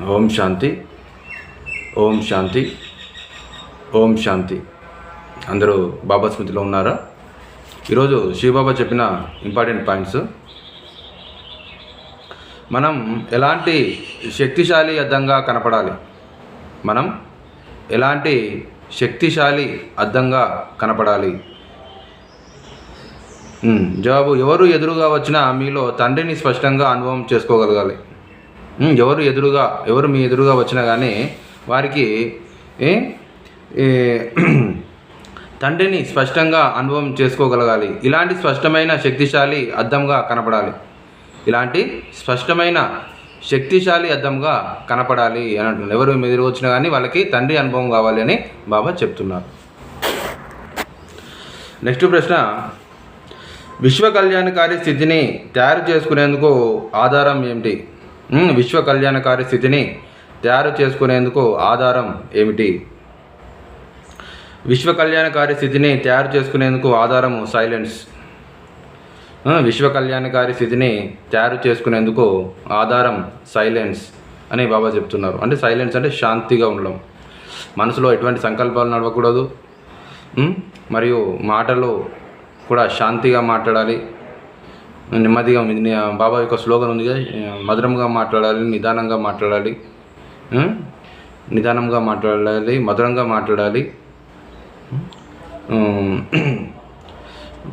ఓం శాంతి, ఓం శాంతి, ఓం శాంతి. అందరూ బాబా స్మృతిలో ఉన్నారా? ఈరోజు శివబాబా చెప్పిన ఇంపార్టెంట్ పాయింట్స్. మనం ఎలాంటి శక్తిశాలి అద్దంగా కనపడాలి? మనం ఎలాంటి శక్తిశాలి అద్దంగా కనపడాలి? జవాబు, ఎవరు ఎదురుగా వచ్చినా మీలో తండ్రిని స్పష్టంగా అనుభవం చేసుకోగలగాలి. ఎవరు మీ ఎదురుగా వచ్చినా కానీ వారికి తండ్రిని స్పష్టంగా అనుభవం చేసుకోగలగాలి. ఇలాంటి స్పష్టమైన శక్తిశాలి అద్దంగా కనపడాలి. ఇలాంటి స్పష్టమైన శక్తిశాలి అద్దంగా కనపడాలి అని అంటున్నారు. ఎవరు మీ ఎదురు వచ్చినా కానీ వాళ్ళకి తండ్రి అనుభవం కావాలి అని బాబా చెప్తున్నారు. నెక్స్ట్ ప్రశ్న, విశ్వ కళ్యాణకారి స్థితిని తయారు చేసుకునేందుకు ఆధారం ఏమిటి? విశ్వ కళ్యాణకారి స్థితిని తయారు చేసుకునేందుకు ఆధారం ఏమిటి? విశ్వ కళ్యాణకారి స్థితిని తయారు చేసుకునేందుకు ఆధారము సైలెన్స్. విశ్వ కళ్యాణకారి స్థితిని తయారు చేసుకునేందుకు ఆధారం సైలెన్స్ అని బాబా చెప్తున్నారు. అంటే సైలెన్స్ అంటే శాంతిగా ఉండడం, మనసులో ఎటువంటి సంకల్పాలు నడవకూడదు, మరియు మాటలు కూడా శాంతిగా మాట్లాడాలి, నెమ్మదిగా. బాబా యొక్క స్లోగన్ ఉంది కదా, మధురంగా మాట్లాడాలి, నిదానంగా మాట్లాడాలి, మధురంగా మాట్లాడాలి,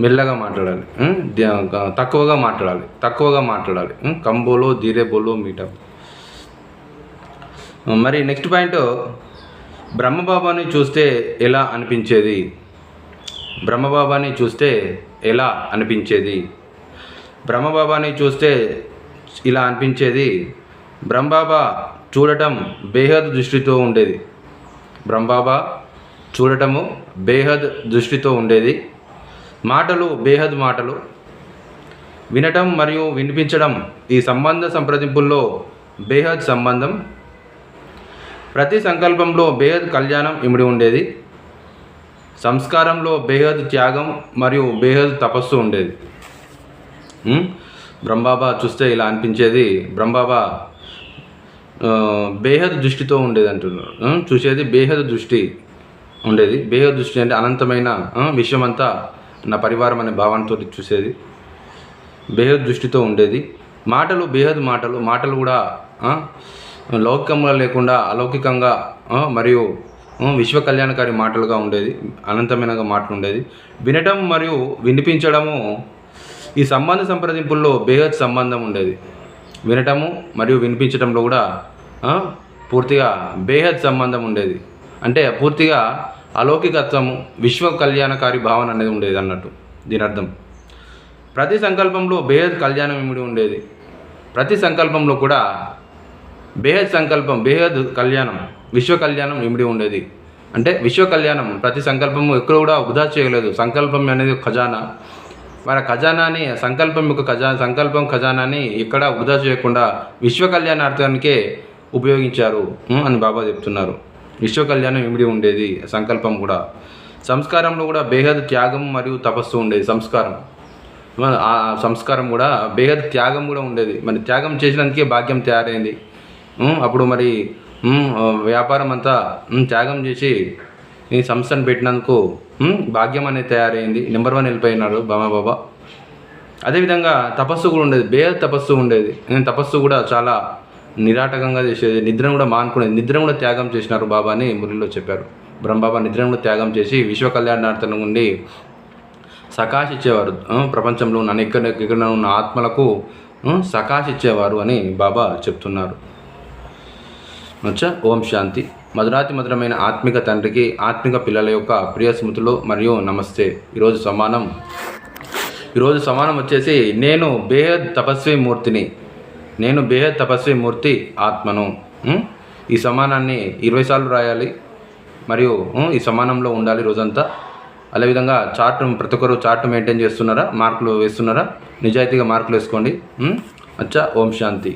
మెల్లగా మాట్లాడాలి, తక్కువగా మాట్లాడాలి. కంబోలో ధీరే బోలో మీటప్. మరి నెక్స్ట్ పాయింట్, బ్రహ్మబాబాని చూస్తే ఎలా అనిపించేది? బ్రహ్మబాబాని చూస్తే ఎలా అనిపించేది? బ్రహ్మబాబాని చూస్తే ఇలా అనిపించేది. బ్రహ్మబాబా చూడటం బేహద్ దృష్టితో ఉండేది. బ్రహ్మబాబా చూడటము బేహద్ దృష్టితో ఉండేది. మాటలు బేహద్ మాటలు. వినటం మరియు వినిపించడం ఈ సంబంధ సంప్రదింపుల్లో బేహద్ సంబంధం. ప్రతి సంకల్పంలో బేహద్ కళ్యాణం ఇమిడి ఉండేది. సంస్కారంలో బేహద్ త్యాగం మరియు బేహద్ తపస్సు ఉండేది. బ్రహ్మబాబా చూస్తే ఇలా అనిపించేది. బ్రహ్మబాబా బేహద్ దృష్టితో ఉండేది అంటున్నారు. చూసేది బేహద్ దృష్టి ఉండేది. బేహద్ దృష్టి అంటే అనంతమైన విశ్వమంతా నా పరివారం అనే భావనతో చూసేది. బేహద్ దృష్టితో ఉండేది. మాటలు బేహద్ మాటలు. మాటలు కూడా లౌకికంగా లేకుండా అలౌకికంగా మరియు విశ్వ కళ్యాణకారి మాటలుగా ఉండేది. అనంతమైన మాటలు ఉండేది. వినటం మరియు వినిపించడము ఈ సంబంధ సంప్రదింపుల్లో బేహద్ సంబంధం ఉండేది. వినటము మరియు వినిపించడంలో కూడా పూర్తిగా బేహద్ సంబంధం ఉండేది. అంటే పూర్తిగా అలౌకికత్వము, విశ్వ కళ్యాణకారి భావన అనేది ఉండేది అన్నట్టు దీని అర్థం. ప్రతి సంకల్పంలో బేహద్ కళ్యాణం ఇమిడి ఉండేది. ప్రతి సంకల్పంలో కూడా బేహద్ సంకల్పం, బేహద్ కళ్యాణం, విశ్వ కళ్యాణం ఇమిడి ఉండేది. అంటే విశ్వ కళ్యాణం ప్రతి సంకల్పము ఎక్కడ కూడా వృధా చేయలేదు. సంకల్పం అనేది ఖజానా. మన ఖజానాని, సంకల్పం ఖజానాని ఎక్కడ వృధా చేయకుండా విశ్వ కళ్యాణార్థానికే ఉపయోగించారు అని బాబా చెప్తున్నారు. విశ్వ కళ్యాణం ఇమిడి ఉండేది సంకల్పం కూడా. సంస్కారంలో కూడా బేహద్ త్యాగం మరియు తపస్సు ఉండేది. ఆ సంస్కారం కూడా బేహద్ త్యాగం కూడా ఉండేది. మరి త్యాగం చేసినందుకే భాగ్యం తయారైంది. అప్పుడు మరి వ్యాపారం అంతా త్యాగం చేసి ఈ సంస్థను పెట్టినందుకు భాగ్యం అనేది తయారైంది. నెంబర్ 1 వెళ్ళిపోయినాడు బాబా. అదేవిధంగా తపస్సు కూడా ఉండేది. బేహద్ తపస్సు ఉండేది. తపస్సు కూడా చాలా నిరాటకంగా చేసేది. నిద్రను కూడా మానుకునేది. నిద్రను కూడా త్యాగం చేసినారు బాబా అని మురళిలో చెప్పారు. బ్రహ్మబాబా నిద్రను కూడా త్యాగం చేసి విశ్వ కళ్యాణార్థం నుండి సకాశ్ ఇచ్చేవారు. ప్రపంచంలో ఉన్న ఎక్కడ ఉన్న ఆత్మలకు సకాశ్ ఇచ్చేవారు అని బాబా చెప్తున్నారు. ఓం శాంతి. మధురాతి మధురమైన ఆత్మిక తండ్రికి ఆత్మిక పిల్లల యొక్క ప్రియ స్మృతులు మరియు నమస్తే. ఈరోజు సమానం వచ్చేసి, నేను బేహద్ తపస్వి మూర్తిని, నేను బేహద్ తపస్వి మూర్తి ఆత్మను. ఈ సమానాన్ని 20 సార్లు రాయాలి మరియు ఈ సమానంలో ఉండాలి రోజంతా. అదేవిధంగా ప్రతి ఒక్కరు చార్ట్ మెయింటైన్ చేస్తున్నారా? మార్కులు వేస్తున్నారా? నిజాయితీగా మార్కులు వేసుకోండి. ఓం శాంతి.